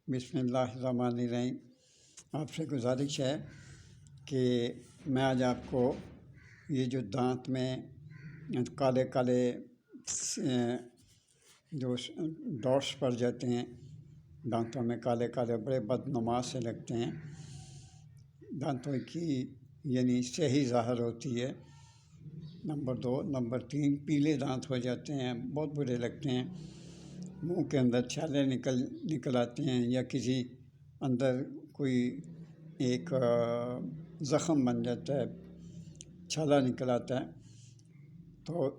بسم اللہ الرحمن الرحیم۔ آپ سے گزارش ہے کہ میں آج آپ کو یہ جو دانت میں کالے کالے جو ڈاٹس پڑ جاتے ہیں، دانتوں میں کالے کالے بڑے بدنما سے لگتے ہیں، دانتوں کی یعنی صحیح ظاہر ہوتی ہے۔ نمبر 2، نمبر 3، پیلے دانت ہو جاتے ہیں، بہت برے لگتے ہیں، منہ کے اندر چھالے نکل آتے ہیں، یا کسی اندر کوئی ایک زخم بن جاتا ہے، چھالا نکل آتا ہے، تو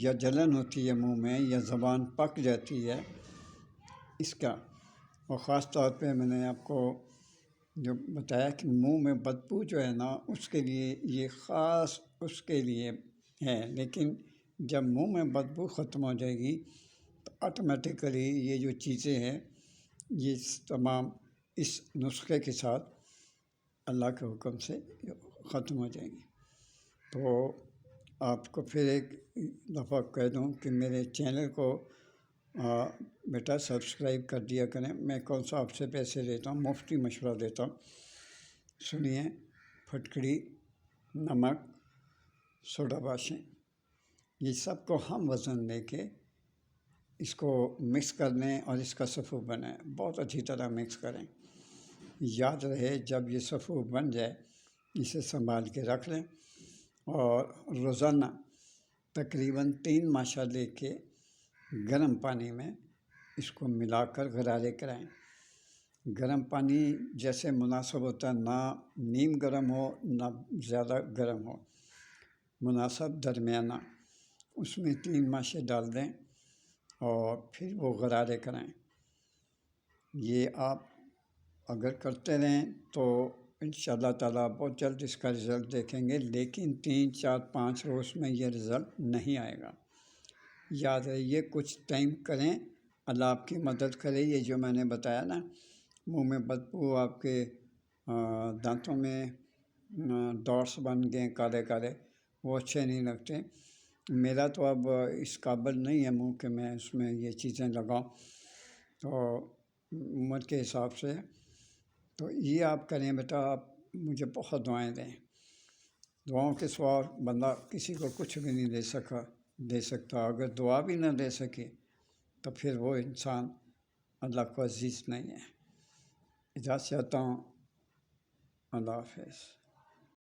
یا جلن ہوتی ہے منہ میں، یا زبان پک جاتی ہے اس کا۔ اور خاص طور پہ میں نے آپ کو جو بتایا کہ منہ میں بدبو جو ہے نا، اس کے لیے یہ خاص اس کے لیے ہے، لیکن جب منہ میں بدبو ختم ہو جائے گی تو آٹومیٹیکلی یہ جو چیزیں ہیں یہ تمام اس نسخے کے ساتھ اللہ کے حکم سے ختم ہو جائیں گی۔ تو آپ کو پھر ایک دفعہ کہہ دوں کہ میرے چینل کو بیٹا سبسکرائب کر دیا کریں۔ میں کون سا آپ سے پیسے لیتا ہوں، مفتی مشورہ دیتا ہوں۔ سنیے، پھٹکڑی، نمک، سوڈا باشیں، یہ سب کو ہم وزن لے کے اس کو مکس کر لیں اور اس کا سفو بنائیں، بہت اچھی طرح مکس کریں۔ یاد رہے، جب یہ سفو بن جائے اسے سنبھال کے رکھ لیں، اور روزانہ تقریباً 3 ماشا لے کے گرم پانی میں اس کو ملا کر غرارے کرائیں۔ گرم پانی جیسے مناسب ہوتا ہے، نہ نیم گرم ہو نہ زیادہ گرم ہو، مناسب درمیانہ، اس میں 3 ماشے ڈال دیں اور پھر وہ غرارے کرائیں۔ یہ آپ اگر کرتے رہیں تو انشاءاللہ تعالیٰ بہت جلد اس کا رزلٹ دیکھیں گے، لیکن 3، 4، 5 روز میں یہ رزلٹ نہیں آئے گا۔ یاد ہے، یہ کچھ ٹائم کریں، اللہ آپ کی مدد کرے۔ یہ جو میں نے بتایا نا، منہ میں بدبو، آپ کے دانتوں میں ڈاٹس بن گئے کالے کالے، وہ اچھے نہیں لگتے۔ میرا تو اب اس قابل نہیں ہے منہ کہ میں اس میں یہ چیزیں لگاؤں، تو عمر کے حساب سے تو یہ آپ کریں بیٹا۔ آپ مجھے بہت دعائیں دیں، دعاؤں کے سوا بندہ کسی کو کچھ بھی نہیں دے سکتا۔ اگر دعا بھی نہ دے سکے تو پھر وہ انسان اللہ کو عزیز نہیں ہے۔ اجازت چاہتا ہوں، اللہ حافظ۔